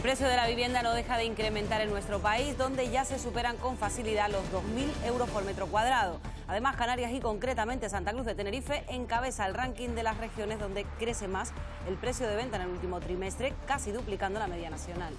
precio de la vivienda no deja de incrementar en nuestro país, donde ya se superan con facilidad los 2.000 euros por metro cuadrado. Además, Canarias y concretamente Santa Cruz de Tenerife encabeza el ranking de las regiones donde crece más el precio de venta en el último trimestre, casi duplicando la media nacional.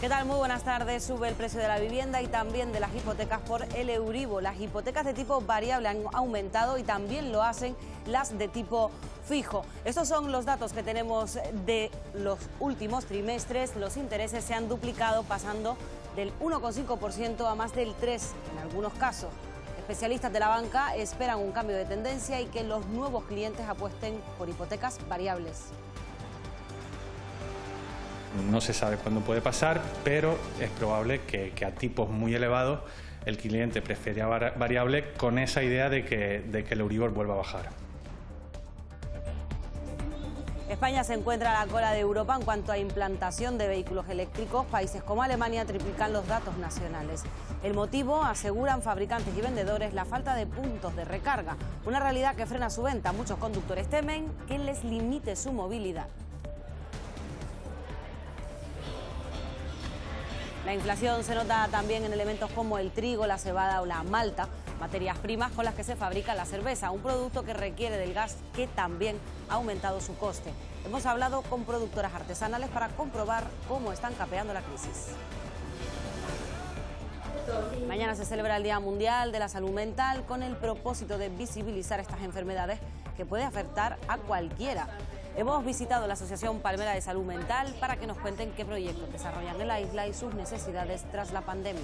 ¿Qué tal? Muy buenas tardes. Sube el precio de la vivienda y también de las hipotecas por el Euribor. Las hipotecas de tipo variable han aumentado y también lo hacen las de tipo fijo. Estos son los datos que tenemos de los últimos trimestres. Los intereses se han duplicado, pasando del 1,5% a más del 3% en algunos casos. Especialistas de la banca esperan un cambio de tendencia y que los nuevos clientes apuesten por hipotecas variables. No se sabe cuándo puede pasar, pero es probable que a tipos muy elevados el cliente prefiera variable con esa idea de que el Euribor vuelva a bajar. España se encuentra a la cola de Europa en cuanto a implantación de vehículos eléctricos. Países como Alemania triplican los datos nacionales. El motivo, aseguran fabricantes y vendedores, la falta de puntos de recarga. Una realidad que frena su venta. Muchos conductores temen que les limite su movilidad. La inflación se nota también en elementos como el trigo, la cebada o la malta, materias primas con las que se fabrica la cerveza, un producto que requiere del gas que también ha aumentado su coste. Hemos hablado con productoras artesanales para comprobar cómo están capeando la crisis. Mañana se celebra el Día Mundial de la Salud Mental con el propósito de visibilizar estas enfermedades que pueden afectar a cualquiera. Hemos visitado la Asociación Palmera de Salud Mental para que nos cuenten qué proyectos desarrollan en la isla y sus necesidades tras la pandemia.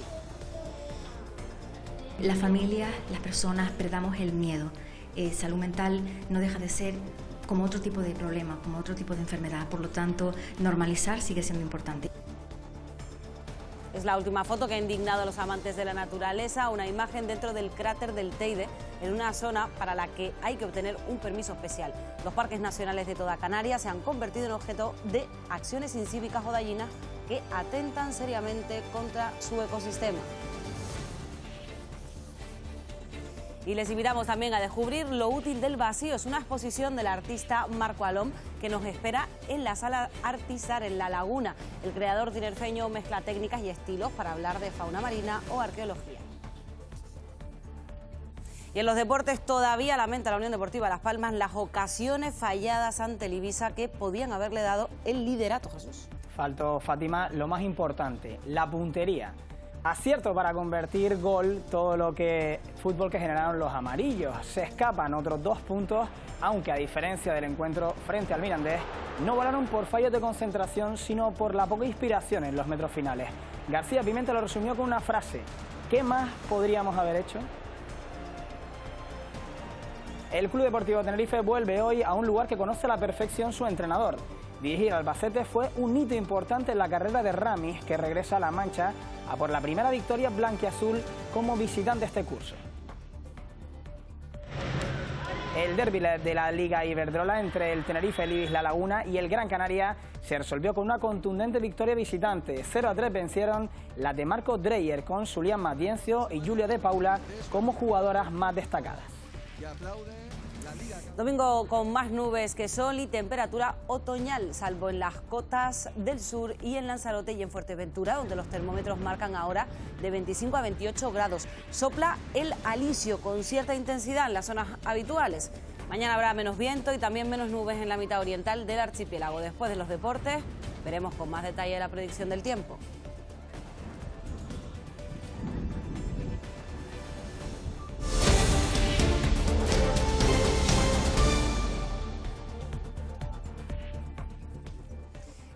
La familia, las personas, perdamos el miedo. Salud mental no deja de ser como otro tipo de problema, como otro tipo de enfermedad. Por lo tanto, normalizar sigue siendo importante. Es la última foto que ha indignado a los amantes de la naturaleza, una imagen dentro del cráter del Teide, en una zona para la que hay que obtener un permiso especial. Los parques nacionales de toda Canarias se han convertido en objeto de acciones incívicas o dañinas que atentan seriamente contra su ecosistema. Y les invitamos también a descubrir Lo útil del vacío. Es una exposición del artista Marco Alom que nos espera en la sala Artisar en La Laguna. El creador tinerfeño mezcla técnicas y estilos para hablar de fauna marina o arqueología. Y en los deportes todavía lamenta la Unión Deportiva Las Palmas las ocasiones falladas ante el Ibiza que podían haberle dado el liderato, Jesús. Faltó, Fátima, lo más importante, la puntería. Acierto para convertir gol todo lo que fútbol que generaron los amarillos. Se escapan otros 2 puntos, aunque a diferencia del encuentro frente al Mirandés, no volaron por fallos de concentración, sino por la poca inspiración en los metros finales. García Pimenta lo resumió con una frase: ¿qué más podríamos haber hecho? El Club Deportivo Tenerife vuelve hoy a un lugar que conoce a la perfección su entrenador. Dirigir al Albacete fue un hito importante en la carrera de Ramis, que regresa a La Mancha a por la primera victoria blanquiazul como visitante este curso. El derbi de la Liga Iberdrola entre el Tenerife, el Ibis, La Laguna y el Gran Canaria se resolvió con una contundente victoria visitante. 0-3 vencieron las de Marco Dreyer, con Julián Matiencio y Julia de Paula como jugadoras más destacadas. Domingo con más nubes que sol y temperatura otoñal, salvo en las cotas del sur y en Lanzarote y en Fuerteventura, donde los termómetros marcan ahora de 25 a 28 grados. Sopla el alisio con cierta intensidad en las zonas habituales. Mañana habrá menos viento y también menos nubes en la mitad oriental del archipiélago. Después de los deportes, veremos con más detalle la predicción del tiempo.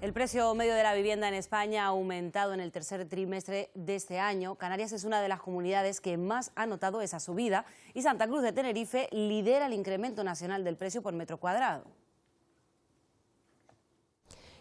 El precio medio de la vivienda en España ha aumentado en el tercer trimestre de este año. Canarias es una de las comunidades que más ha notado esa subida y Santa Cruz de Tenerife lidera el incremento nacional del precio por metro cuadrado.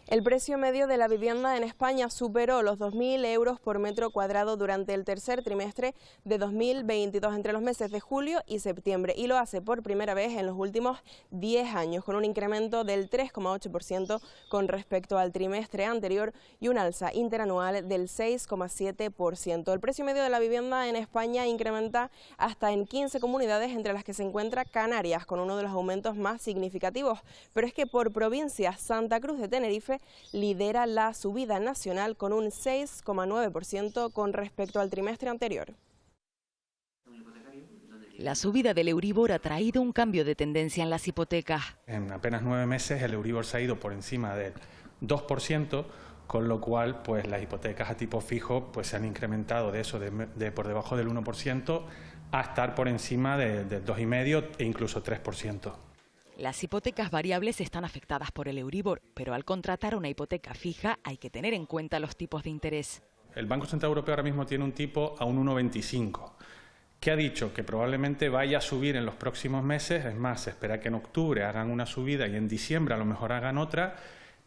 El precio medio de la vivienda en España superó los 2.000 euros por metro cuadrado durante el tercer trimestre de 2022, entre los meses de julio y septiembre, y lo hace por primera vez en los últimos 10 años, con un incremento del 3,8% con respecto al trimestre anterior y un alza interanual del 6,7%. El precio medio de la vivienda en España incrementa hasta en 15 comunidades, entre las que se encuentra Canarias, con uno de los aumentos más significativos. Pero es que por provincia, Santa Cruz de Tenerife lidera la subida nacional con un 6,9% con respecto al trimestre anterior. La subida del Euribor ha traído un cambio de tendencia en las hipotecas. En apenas 9 meses el Euribor se ha ido por encima del 2%, con lo cual pues las hipotecas a tipo fijo pues se han incrementado de eso, de por debajo del 1%, a estar por encima del 2,5% e incluso 3%. Las hipotecas variables están afectadas por el Euribor, pero al contratar una hipoteca fija hay que tener en cuenta los tipos de interés. El Banco Central Europeo ahora mismo tiene un tipo a un 1,25, que ha dicho que probablemente vaya a subir en los próximos meses. Es más, se espera que en octubre hagan una subida y en diciembre a lo mejor hagan otra,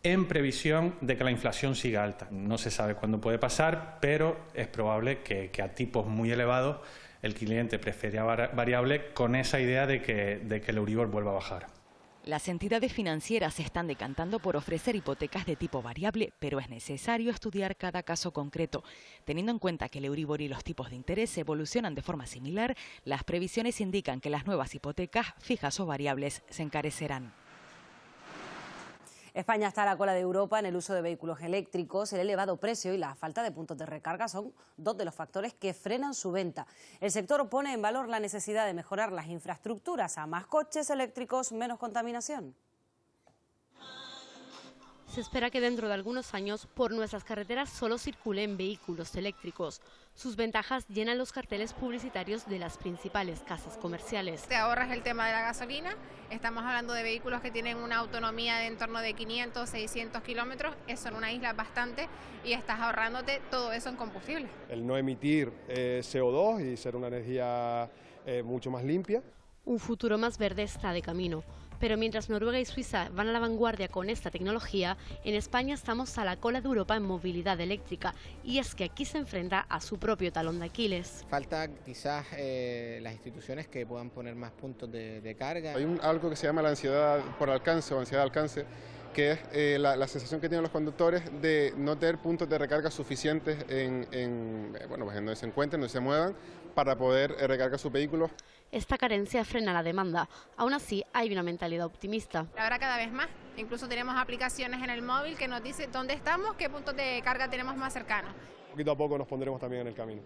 en previsión de que la inflación siga alta. No se sabe cuándo puede pasar, pero es probable que a tipos muy elevados el cliente prefiera variable, con esa idea de que el Euribor vuelva a bajar. Las entidades financieras se están decantando por ofrecer hipotecas de tipo variable, pero es necesario estudiar cada caso concreto. Teniendo en cuenta que el Euribor y los tipos de interés evolucionan de forma similar, las previsiones indican que las nuevas hipotecas, fijas o variables, se encarecerán. España está a la cola de Europa en el uso de vehículos eléctricos. El elevado precio y la falta de puntos de recarga son dos de los factores que frenan su venta. El sector pone en valor la necesidad de mejorar las infraestructuras. A más coches eléctricos, menos contaminación. Se espera que dentro de algunos años por nuestras carreteras solo circulen vehículos eléctricos. Sus ventajas llenan los carteles publicitarios de las principales casas comerciales. Te ahorras el tema de la gasolina. Estamos hablando de vehículos que tienen una autonomía de en torno de 500, 600 kilómetros. Eso en una isla es bastante y estás ahorrándote todo eso en combustible. El no emitir CO2 y ser una energía mucho más limpia. Un futuro más verde está de camino. Pero mientras Noruega y Suiza van a la vanguardia con esta tecnología, en España estamos a la cola de Europa en movilidad eléctrica, y es que aquí se enfrenta a su propio talón de Aquiles. Falta quizás las instituciones que puedan poner más puntos de carga. Hay algo que se llama la ansiedad por alcance o ansiedad de alcance, que es la sensación que tienen los conductores de no tener puntos de recarga suficientes en donde se encuentren, donde se muevan, para poder recargar sus vehículos. Esta carencia frena la demanda. Aún así, hay una mentalidad optimista. Ahora cada vez más. Incluso tenemos aplicaciones en el móvil que nos dice dónde estamos, qué puntos de carga tenemos más cercanos. Poquito a poco nos pondremos también en el camino.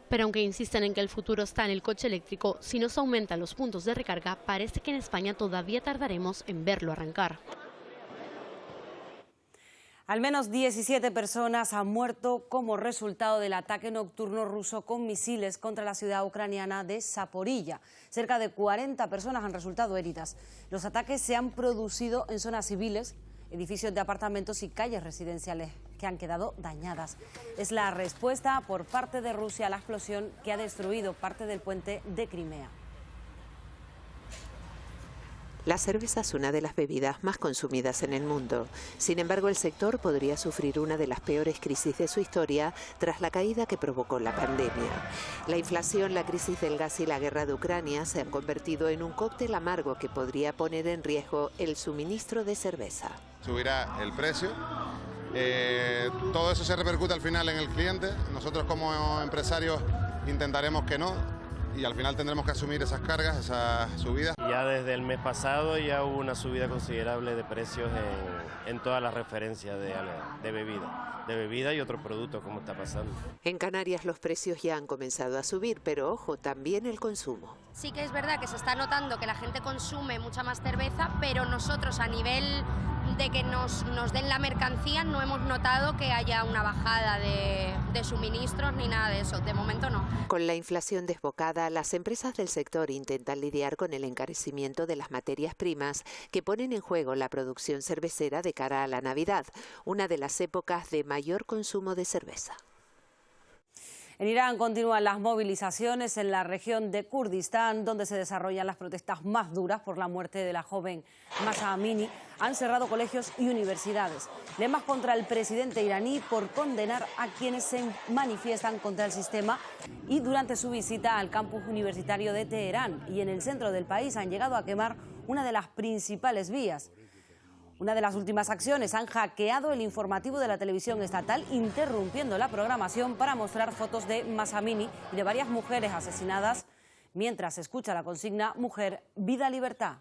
Pero aunque insisten en que el futuro está en el coche eléctrico, si no se aumentan los puntos de recarga, parece que en España todavía tardaremos en verlo arrancar. Al menos 17 personas han muerto como resultado del ataque nocturno ruso con misiles contra la ciudad ucraniana de Zaporilla. Cerca de 40 personas han resultado heridas. Los ataques se han producido en zonas civiles, edificios de apartamentos y calles residenciales que han quedado dañadas. Es la respuesta por parte de Rusia a la explosión que ha destruido parte del puente de Crimea. La cerveza es una de las bebidas más consumidas en el mundo. Sin embargo, el sector podría sufrir una de las peores crisis de su historia tras la caída que provocó la pandemia. La inflación, la crisis del gas y la guerra de Ucrania se han convertido en un cóctel amargo que podría poner en riesgo el suministro de cerveza. Subirá el precio. Todo eso se repercute al final en el cliente. Nosotros como empresarios intentaremos que no. Y al final tendremos que asumir esas cargas, esas subidas. Ya desde el mes pasado ya hubo una subida considerable de precios en todas las referencias de bebida y otros productos, como está pasando. En Canarias los precios ya han comenzado a subir, pero ojo, también el consumo. Sí que es verdad que se está notando que la gente consume mucha más cerveza, pero nosotros a nivel de que nos den la mercancía no hemos notado que haya una bajada de suministros ni nada de eso, de momento no. Con la inflación desbocada, las empresas del sector intentan lidiar con el encarecimiento de las materias primas que ponen en juego la producción cervecera de cara a la Navidad, una de las épocas de mayor consumo de cerveza. En Irán continúan las movilizaciones en la región de Kurdistán, donde se desarrollan las protestas más duras por la muerte de la joven Mahsa Amini. Han cerrado colegios y universidades. Lemas contra el presidente iraní por condenar a quienes se manifiestan contra el sistema, y durante su visita al campus universitario de Teherán y en el centro del país han llegado a quemar una de las principales vías. Una de las últimas acciones: han hackeado el informativo de la televisión estatal, interrumpiendo la programación para mostrar fotos de Mahsa Amini y de varias mujeres asesinadas, mientras se escucha la consigna Mujer, Vida, Libertad.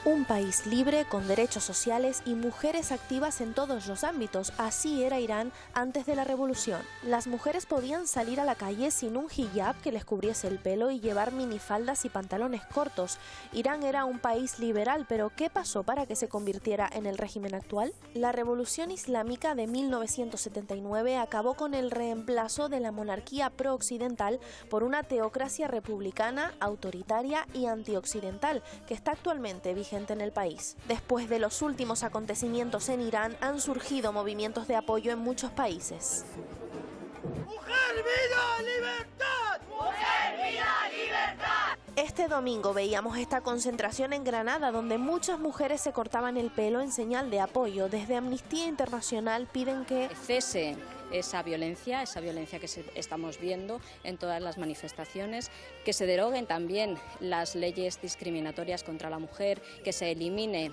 Un país libre, con derechos sociales y mujeres activas en todos los ámbitos. Así era Irán antes de la revolución. Las mujeres podían salir a la calle sin un hijab que les cubriese el pelo y llevar minifaldas y pantalones cortos. Irán era un país liberal, pero ¿qué pasó para que se convirtiera en el régimen actual? La revolución islámica de 1979 acabó con el reemplazo de la monarquía pro-occidental por una teocracia republicana, autoritaria y antioccidental, que está actualmente vigente en el país. Después de los últimos acontecimientos en Irán, han surgido movimientos de apoyo en muchos países. ¡Mujer, vida, libertad! ¡Mujer, vida, libertad! Este domingo veíamos esta concentración en Granada, donde muchas mujeres se cortaban el pelo en señal de apoyo. Desde Amnistía Internacional piden que cese esa violencia que estamos viendo en todas las manifestaciones, que se deroguen también las leyes discriminatorias contra la mujer, que se elimine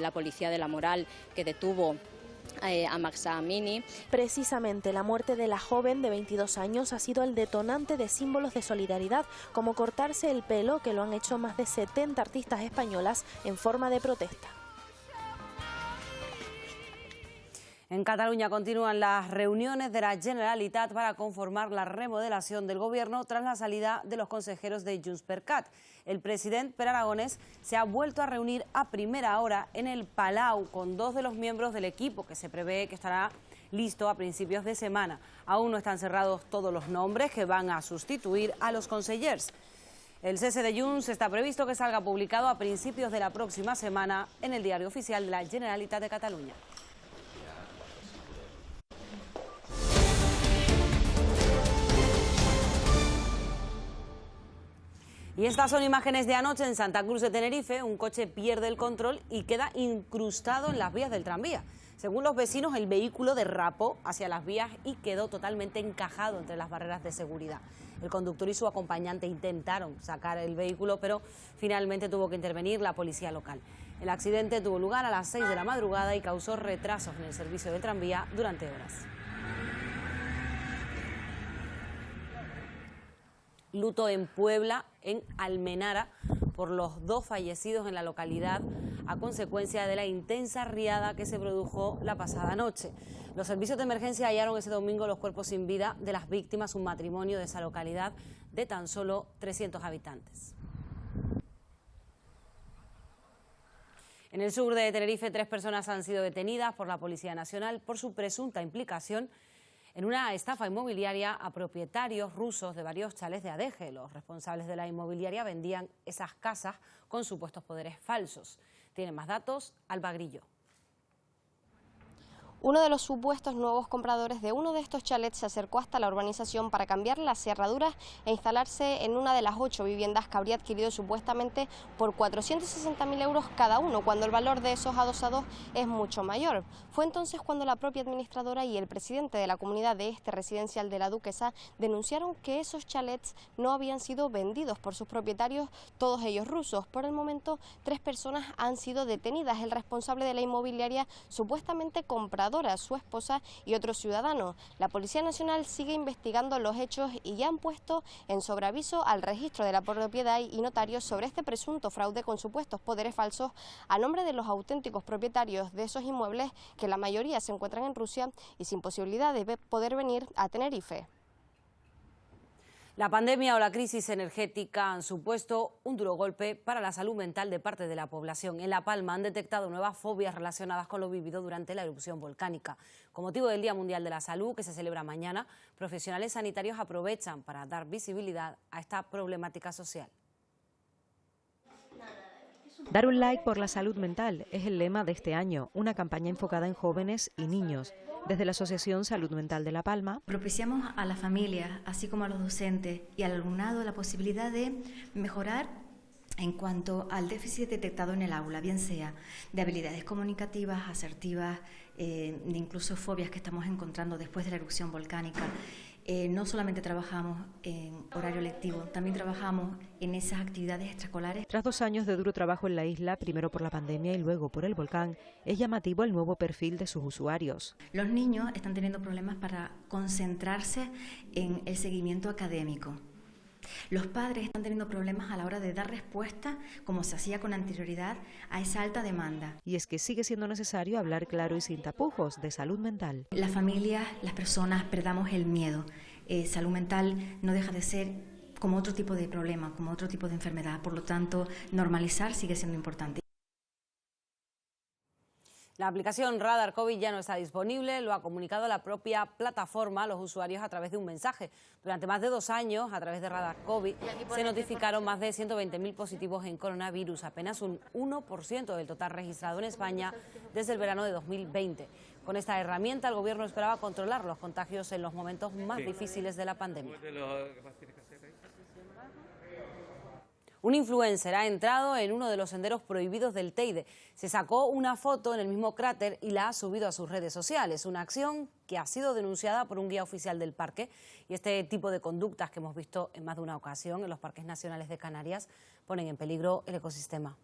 la policía de la moral que detuvo a Mahsa Amini. Precisamente la muerte de la joven de 22 años ha sido el detonante de símbolos de solidaridad, como cortarse el pelo, que lo han hecho más de 70 artistas españolas en forma de protesta. En Cataluña continúan las reuniones de la Generalitat para conformar la remodelación del gobierno tras la salida de los consejeros de Junts per Cat. El presidente Pere Aragonès se ha vuelto a reunir a primera hora en el Palau con dos de los miembros del equipo, que se prevé que estará listo a principios de semana. Aún no están cerrados todos los nombres que van a sustituir a los consellers. El cese de Junts está previsto que salga publicado a principios de la próxima semana en el Diario Oficial de la Generalitat de Cataluña. Y estas son imágenes de anoche en Santa Cruz de Tenerife. Un coche pierde el control y queda incrustado en las vías del tranvía. Según los vecinos, el vehículo derrapó hacia las vías y quedó totalmente encajado entre las barreras de seguridad. El conductor y su acompañante intentaron sacar el vehículo, pero finalmente tuvo que intervenir la policía local. El accidente tuvo lugar a las 6 de la madrugada y causó retrasos en el servicio del tranvía durante horas. Luto en Puebla, en Almenara, por los dos fallecidos en la localidad a consecuencia de la intensa riada que se produjo la pasada noche. Los servicios de emergencia hallaron ese domingo los cuerpos sin vida de las víctimas, un matrimonio de esa localidad de tan solo 300 habitantes. En el sur de Tenerife, 3 personas han sido detenidas por la Policía Nacional por su presunta implicación en una estafa inmobiliaria a propietarios rusos de varios chalés de Adeje. Los responsables de la inmobiliaria vendían esas casas con supuestos poderes falsos. Tiene más datos Alba Grillo. Uno de los supuestos nuevos compradores de uno de estos chalets se acercó hasta la urbanización para cambiar las cerraduras e instalarse en una de las 8 viviendas que habría adquirido supuestamente por 460.000 euros cada uno, cuando el valor de esos adosados es mucho mayor. Fue entonces cuando la propia administradora y el presidente de la comunidad de este residencial de la Duquesa denunciaron que esos chalets no habían sido vendidos por sus propietarios, todos ellos rusos. Por el momento, 3 personas han sido detenidas. El responsable de la inmobiliaria, supuestamente comprador, su esposa y otro ciudadano. La Policía Nacional sigue investigando los hechos y ya han puesto en sobreaviso al registro de la propiedad y notarios sobre este presunto fraude con supuestos poderes falsos a nombre de los auténticos propietarios de esos inmuebles, que la mayoría se encuentran en Rusia y sin posibilidad de poder venir a Tenerife. La pandemia o la crisis energética han supuesto un duro golpe para la salud mental de parte de la población. En La Palma han detectado nuevas fobias relacionadas con lo vivido durante la erupción volcánica. Con motivo del Día Mundial de la Salud, que se celebra mañana, profesionales sanitarios aprovechan para dar visibilidad a esta problemática social. Dar un like por la salud mental es el lema de este año, una campaña enfocada en jóvenes y niños. Desde la Asociación Salud Mental de La Palma, propiciamos a la familia, así como a los docentes y al alumnado la posibilidad de mejorar en cuanto al déficit detectado en el aula, bien sea de habilidades comunicativas, asertivas, de incluso fobias que estamos encontrando después de la erupción volcánica. No solamente trabajamos en horario lectivo, también trabajamos en esas actividades extraescolares. Tras 2 años de duro trabajo en la isla, primero por la pandemia y luego por el volcán, es llamativo el nuevo perfil de sus usuarios. Los niños están teniendo problemas para concentrarse en el seguimiento académico. Los padres están teniendo problemas a la hora de dar respuesta, como se hacía con anterioridad, a esa alta demanda. Y es que sigue siendo necesario hablar claro y sin tapujos de salud mental. Las familias, las personas, perdamos el miedo. Salud mental no deja de ser como otro tipo de problema, como otro tipo de enfermedad. Por lo tanto, normalizar sigue siendo importante. La aplicación Radar COVID ya no está disponible, lo ha comunicado la propia plataforma a los usuarios a través de un mensaje. Durante más de 2 años, a través de Radar COVID, se notificaron más de 120.000 positivos en coronavirus, apenas un 1% del total registrado en España desde el verano de 2020. Con esta herramienta, el Gobierno esperaba controlar los contagios en los momentos más difíciles de la pandemia. Un influencer ha entrado en uno de los senderos prohibidos del Teide. Se sacó una foto en el mismo cráter y la ha subido a sus redes sociales. Una acción que ha sido denunciada por un guía oficial del parque. Y este tipo de conductas que hemos visto en más de una ocasión en los parques nacionales de Canarias ponen en peligro el ecosistema.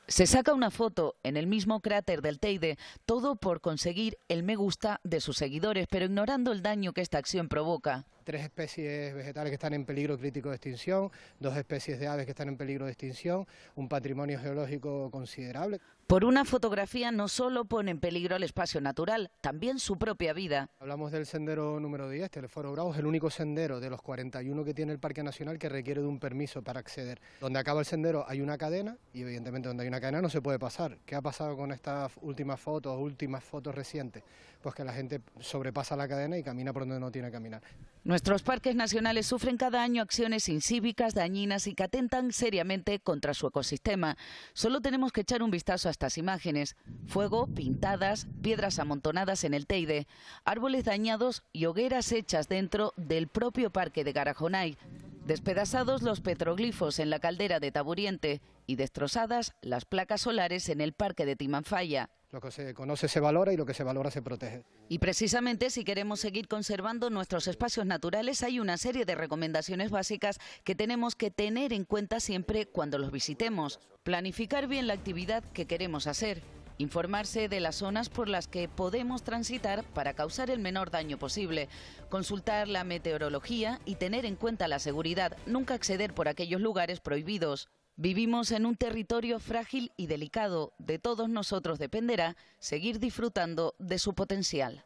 Se saca una foto en el mismo cráter del Teide, todo por conseguir el me gusta de sus seguidores, pero ignorando el daño que esta acción provoca. 3 especies vegetales que están en peligro crítico de extinción, 2 especies de aves que están en peligro de extinción, un patrimonio geológico considerable. Por una fotografía no solo pone en peligro el espacio natural, también su propia vida. Hablamos del sendero número 10, el Foro Bravo, es el único sendero de los 41 que tiene el Parque Nacional que requiere de un permiso para acceder. Donde acaba el sendero hay una cadena y evidentemente donde hay una cadena no se puede pasar. ¿Qué ha pasado con estas últimas fotos recientes? Pues que la gente sobrepasa la cadena y camina por donde no tiene que caminar. Nuestros parques nacionales sufren cada año acciones incívicas, dañinas y que atentan seriamente contra su ecosistema. Solo tenemos que echar un vistazo a estas imágenes. Fuego, pintadas, piedras amontonadas en el Teide, árboles dañados y hogueras hechas dentro del propio parque de Garajonay. Despedazados los petroglifos en la caldera de Taburiente y destrozadas las placas solares en el parque de Timanfaya. Lo que se conoce se valora y lo que se valora se protege. Y precisamente si queremos seguir conservando nuestros espacios naturales hay una serie de recomendaciones básicas que tenemos que tener en cuenta siempre cuando los visitemos. Planificar bien la actividad que queremos hacer. Informarse de las zonas por las que podemos transitar para causar el menor daño posible. Consultar la meteorología y tener en cuenta la seguridad. Nunca acceder por aquellos lugares prohibidos. Vivimos en un territorio frágil y delicado. De todos nosotros dependerá seguir disfrutando de su potencial.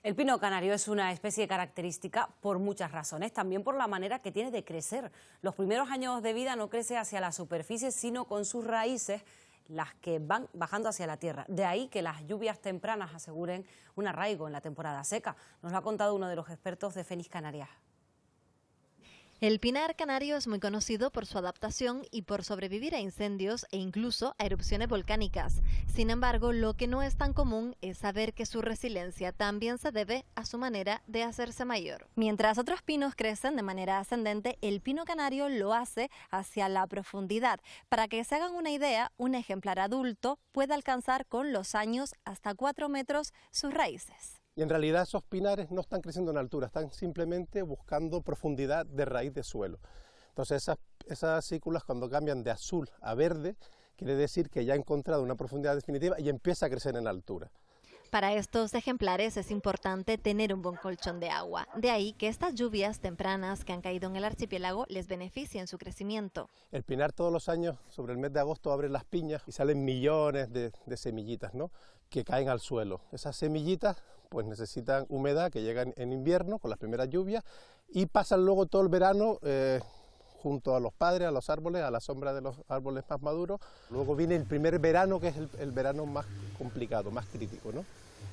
El pino canario es una especie característica por muchas razones, también por la manera que tiene de crecer. Los primeros años de vida no crece hacia la superficie, sino con sus raíces, las que van bajando hacia la tierra. De ahí que las lluvias tempranas aseguren un arraigo en la temporada seca. Nos lo ha contado uno de los expertos de Fénix Canarias. El pinar canario es muy conocido por su adaptación y por sobrevivir a incendios e incluso a erupciones volcánicas. Sin embargo, lo que no es tan común es saber que su resiliencia también se debe a su manera de hacerse mayor. Mientras otros pinos crecen de manera ascendente, el pino canario lo hace hacia la profundidad. Para que se hagan una idea, un ejemplar adulto puede alcanzar con los años hasta 4 metros sus raíces. Y en realidad esos pinares no están creciendo en altura, están simplemente buscando profundidad de raíz de suelo. Entonces esas cículas cuando cambian de azul a verde, quiere decir que ya ha encontrado una profundidad definitiva y empieza a crecer en altura. Para estos ejemplares es importante tener un buen colchón de agua. De ahí que estas lluvias tempranas que han caído en el archipiélago les beneficien su crecimiento. El pinar todos los años, sobre el mes de agosto, abre las piñas y salen millones de semillitas, ¿no?, que caen al suelo. Esas semillitas pues necesitan humedad que llegan en invierno con las primeras lluvias y pasan luego todo el verano junto a los padres, a los árboles, a la sombra de los árboles más maduros. Luego viene el primer verano, que es el verano más complicado, más crítico, ¿no?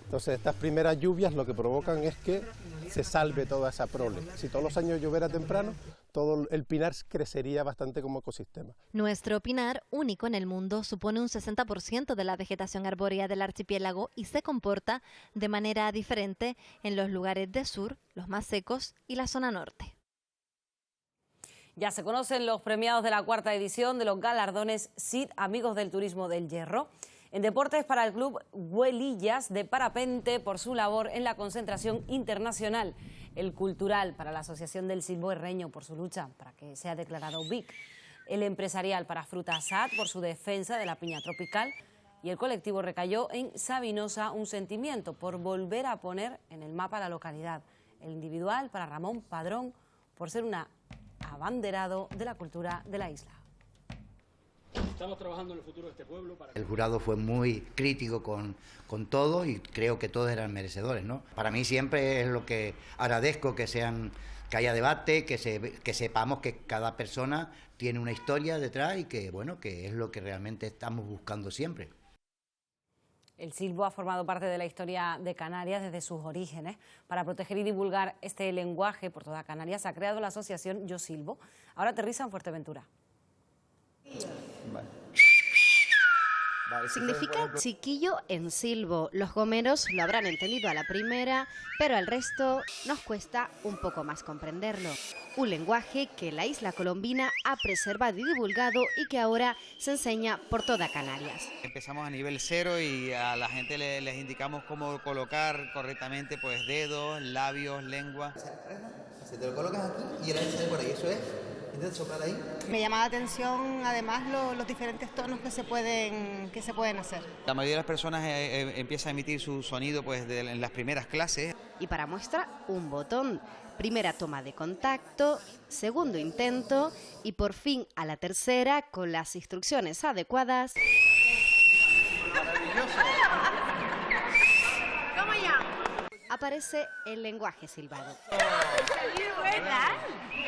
Entonces estas primeras lluvias lo que provocan es que se salve toda esa prole. Si todos los años lloviera temprano, todo el pinar crecería bastante como ecosistema. Nuestro pinar, único en el mundo, supone un 60% de la vegetación arbórea del archipiélago y se comporta de manera diferente en los lugares de sur, los más secos, y la zona norte. Ya se conocen los premiados de la 4ª edición de los galardones CID Amigos del Turismo del Hierro. En deportes, para el club Huelillas de parapente por su labor en la concentración internacional. El cultural para la Asociación del Silbo Herreño por su lucha para que sea declarado BIC. El empresarial para Frutasat por su defensa de la piña tropical. Y el colectivo recayó en Sabinosa un sentimiento por volver a poner en el mapa la localidad. El individual para Ramón Padrón por ser un abanderado de la cultura de la isla. Estamos trabajando en el futuro de este pueblo. El jurado fue muy crítico con todo y creo que todos eran merecedores, ¿no? Para mí siempre es lo que agradezco, que haya debate, que sepamos que cada persona tiene una historia detrás y que, bueno, que es lo que realmente estamos buscando siempre. El silbo ha formado parte de la historia de Canarias desde sus orígenes. Para proteger y divulgar este lenguaje por toda Canarias se ha creado la asociación Yo Silbo. Ahora aterriza en Fuerteventura. Significa chiquillo en silbo. Los gomeros lo habrán entendido a la primera, pero al resto nos cuesta un poco más comprenderlo. Un lenguaje que la isla colombina ha preservado y divulgado y que ahora se enseña por toda Canarias. Empezamos a nivel 0 y a la gente les indicamos cómo colocar correctamente pues dedos, labios, lengua. Se te lo colocas aquí y el aire sale por ahí, eso es. Soplar ahí. Me llama la atención además los diferentes tonos que se pueden hacer. La mayoría de las personas empieza a emitir su sonido pues en las primeras clases. Y para muestra un botón. Primera toma de contacto, segundo intento y por fin a la tercera con las instrucciones adecuadas. Maravilloso. ¿Cómo ya? Aparece el lenguaje silbado. ¿Verdad?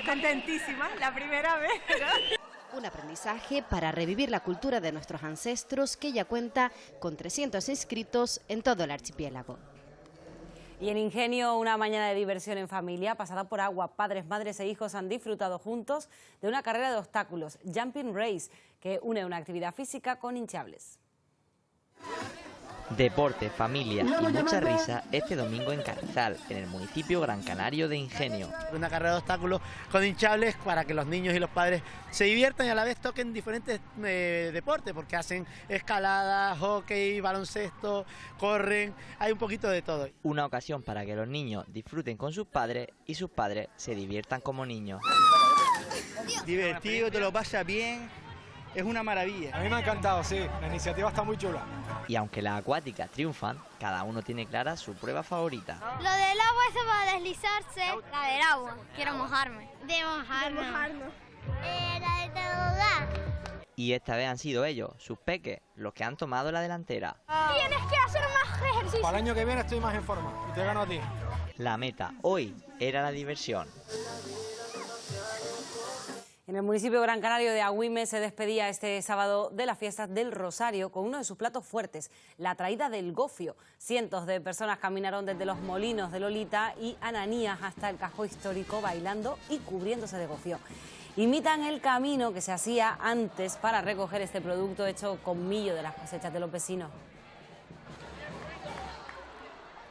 Contentísima, la primera vez, ¿no? Un aprendizaje para revivir la cultura de nuestros ancestros que ya cuenta con 300 inscritos en todo el archipiélago. Y en Ingenio, una mañana de diversión en familia, pasada por agua. Padres, madres e hijos han disfrutado juntos de una carrera de obstáculos, Jumping Race, que une una actividad física con hinchables. Deporte, familia y mucha risa este domingo en Carrizal, en el municipio Gran Canario de Ingenio. Una carrera de obstáculos con hinchables para que los niños y los padres se diviertan y a la vez toquen diferentes deportes, porque hacen escalada, hockey, baloncesto, corren, hay un poquito de todo. Una ocasión para que los niños disfruten con sus padres y sus padres se diviertan como niños. Divertido, te lo pasas bien. Es una maravilla. A mí me ha encantado, sí. La iniciativa está muy chula. Y aunque las acuáticas triunfan, cada uno tiene clara su prueba favorita. Lo del agua es para deslizarse. La del agua. Quiero mojarme. De mojarnos. La de tobogán. Y esta vez han sido ellos, sus peques, los que han tomado la delantera. Tienes que hacer más ejercicio. Para el año que viene estoy más en forma y te gano a ti. La meta hoy era la diversión. En el municipio Gran Canario de Agüime se despedía este sábado de las fiestas del Rosario con uno de sus platos fuertes, la traída del gofio. Cientos de personas caminaron desde los molinos de Lolita y Ananías hasta el casco histórico bailando y cubriéndose de gofio. Imitan el camino que se hacía antes para recoger este producto hecho con millo de las cosechas de los vecinos.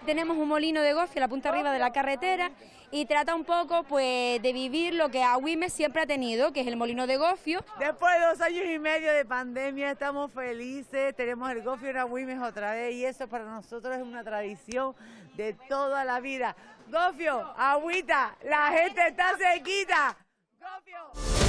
Tenemos un molino de gofio a la punta arriba de la carretera y trata un poco pues de vivir lo que Agüime siempre ha tenido, que es el molino de gofio. Después de 2 años y medio de pandemia estamos felices, tenemos el gofio en Agüime otra vez y eso para nosotros es una tradición de toda la vida. Gofio, agüita, la gente está sequita. Gofio.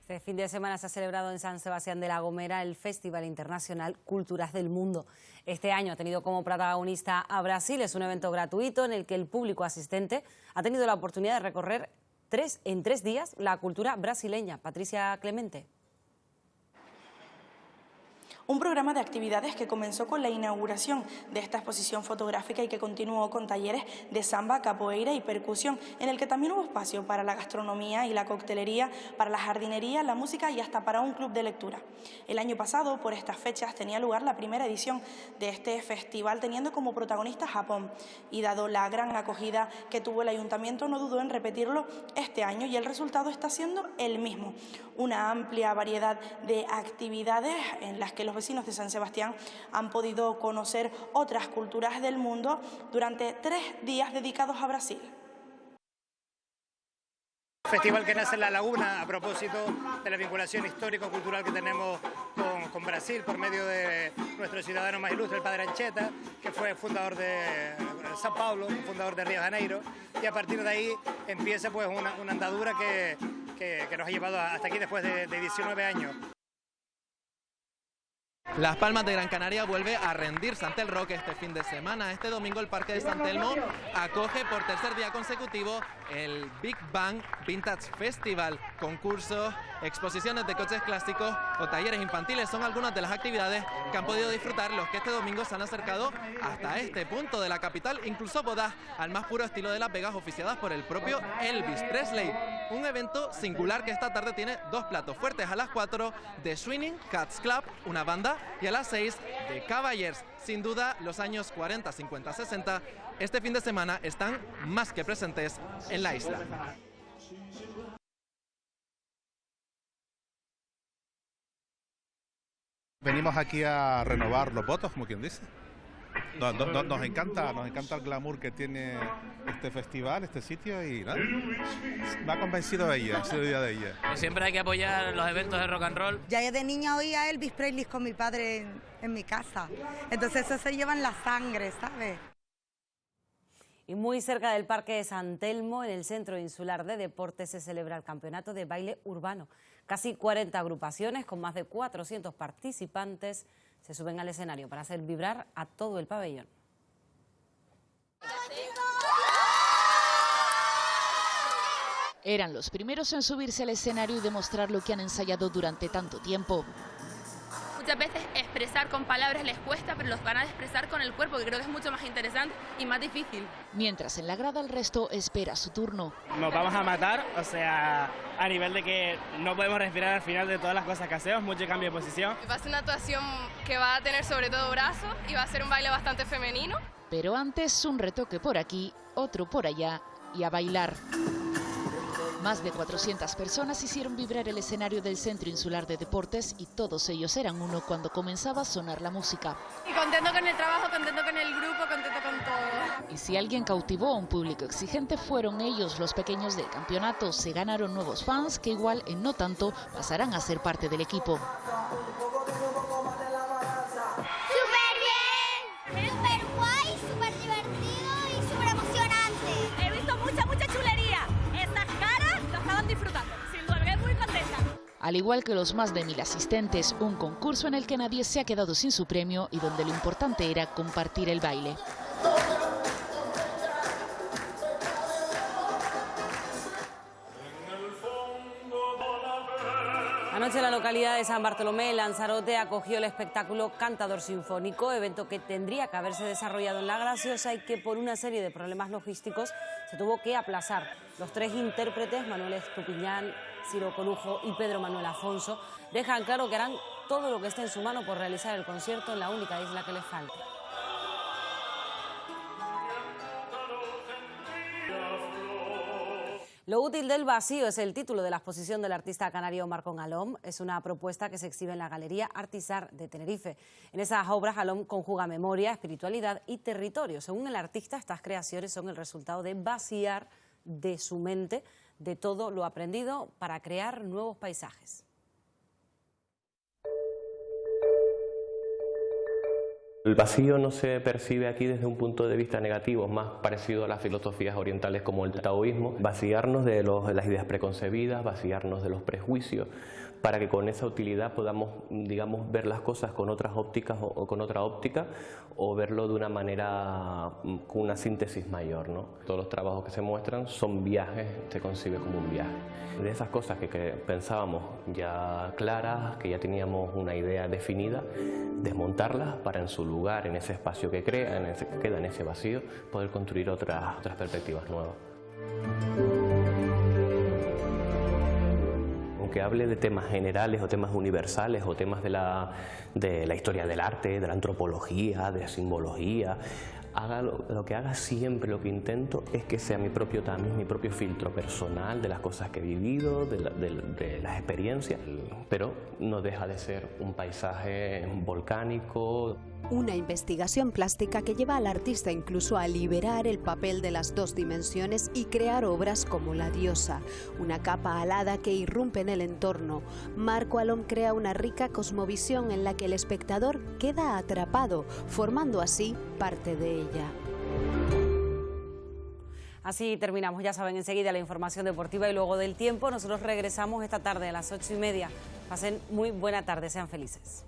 Este fin de semana se ha celebrado en San Sebastián de la Gomera el Festival Internacional Culturas del Mundo. Este año ha tenido como protagonista a Brasil. Es un evento gratuito en el que el público asistente ha tenido la oportunidad de recorrer en 3 días la cultura brasileña. Patricia Clemente. Un programa de actividades que comenzó con la inauguración de esta exposición fotográfica y que continuó con talleres de samba, capoeira y percusión, en el que también hubo espacio para la gastronomía y la coctelería, para la jardinería, la música y hasta para un club de lectura. El año pasado, por estas fechas, tenía lugar la primera edición de este festival, teniendo como protagonista Japón. Y dado la gran acogida que tuvo el ayuntamiento, no dudó en repetirlo este año y el resultado está siendo el mismo. Una amplia variedad de actividades en las que los vecinos de San Sebastián han podido conocer otras culturas del mundo durante 3 días dedicados a Brasil. Festival que nace en La Laguna a propósito de la vinculación histórico-cultural que tenemos con Brasil por medio de nuestro ciudadano más ilustre, el Padre Anchieta, que fue fundador de São Paulo, fundador de Río de Janeiro, y a partir de ahí empieza pues una andadura que nos ha llevado hasta aquí después de 19 años. Las Palmas de Gran Canaria vuelve a rendirse ante el rock este fin de semana. Este domingo el Parque de San Telmo acoge por tercer día consecutivo el Big Bang Vintage Festival. Concursos, exposiciones de coches clásicos o talleres infantiles son algunas de las actividades que han podido disfrutar los que este domingo se han acercado hasta este punto de la capital. Incluso bodas al más puro estilo de Las Vegas oficiadas por el propio Elvis Presley. Un evento singular que esta tarde tiene 2 platos fuertes. A las 4 de Swinging Cats Club, una banda, y a las 6 de Cavaliers. Sin duda, los años 40, 50, 60, este fin de semana están más que presentes en la isla. Venimos aquí a renovar los votos, como quien dice. Nos encanta el glamour que tiene este festival, este sitio, y nada, me ha convencido ella, ha sido el día de ella. Siempre hay que apoyar los eventos de rock and roll. Ya de niña oía a Elvis Presley con mi padre en mi casa, entonces eso se lleva en la sangre, ¿sabes? Y muy cerca del Parque de San Telmo, en el Centro Insular de Deportes, se celebra el Campeonato de Baile Urbano. Casi 40 agrupaciones con más de 400 participantes se suben al escenario para hacer vibrar a todo el pabellón. Eran los primeros en subirse al escenario y demostrar lo que han ensayado durante tanto tiempo. Muchas veces expresar con palabras les cuesta, pero los van a expresar con el cuerpo, que creo que es mucho más interesante y más difícil. Mientras en la grada el resto espera su turno. Nos vamos a matar, o sea, a nivel de que no podemos respirar al final de todas las cosas que hacemos, mucho cambio de posición. Va a ser una actuación que va a tener sobre todo brazos y va a ser un baile bastante femenino. Pero antes un retoque por aquí, otro por allá y a bailar. Más de 400 personas hicieron vibrar el escenario del Centro Insular de Deportes y todos ellos eran uno cuando comenzaba a sonar la música. Y contento con el trabajo, contento con el grupo, contento con todo. Y si alguien cautivó a un público exigente fueron ellos, los pequeños del campeonato. Se ganaron nuevos fans que igual en no tanto pasarán a ser parte del equipo. Al igual que los más de 1000 asistentes, un concurso en el que nadie se ha quedado sin su premio y donde lo importante era compartir el baile. Anoche la localidad de San Bartolomé, en Lanzarote, acogió el espectáculo Cantador Sinfónico, evento que tendría que haberse desarrollado en La Graciosa y que por una serie de problemas logísticos se tuvo que aplazar. Los 3 intérpretes, Manuel Estupiñán, Ciro Corujo y Pedro Manuel Afonso, dejan claro que harán todo lo que esté en su mano por realizar el concierto en la única isla que les falta. Lo útil del vacío es el título de la exposición del artista canario Marcón Alom. Es una propuesta que se exhibe en la Galería Artisar de Tenerife. En esas obras Alom conjuga memoria, espiritualidad y territorio. Según el artista, estas creaciones son el resultado de vaciar de su mente de todo lo aprendido para crear nuevos paisajes. El vacío no se percibe aquí desde un punto de vista negativo, es más parecido a las filosofías orientales como el taoísmo. Vaciarnos de las ideas preconcebidas, vaciarnos de los prejuicios, para que con esa utilidad podamos, digamos, ver las cosas con otras ópticas o con otra óptica, o verlo de una manera con una síntesis mayor, ¿no? Todos los trabajos que se muestran son viajes, se concibe como un viaje. De esas cosas que pensábamos ya claras, que ya teníamos una idea definida, desmontarlas para en su lugar, en ese espacio que queda en ese vacío, poder construir otras perspectivas nuevas. Aunque hable de temas generales o temas universales o temas de la historia del arte, de la antropología, de la simbología, haga lo que haga siempre, lo que intento es que sea mi propio tamiz, mi propio filtro personal de las cosas que he vivido, de las experiencias, pero no deja de ser un paisaje volcánico. Una investigación plástica que lleva al artista incluso a liberar el papel de las dos dimensiones y crear obras como La diosa, una capa alada que irrumpe en el entorno. Marco Alom crea una rica cosmovisión en la que el espectador queda atrapado, formando así parte de ella. Así terminamos, ya saben, enseguida la información deportiva y luego del tiempo. Nosotros regresamos esta tarde a las 8:30. Pasen muy buena tarde, sean felices.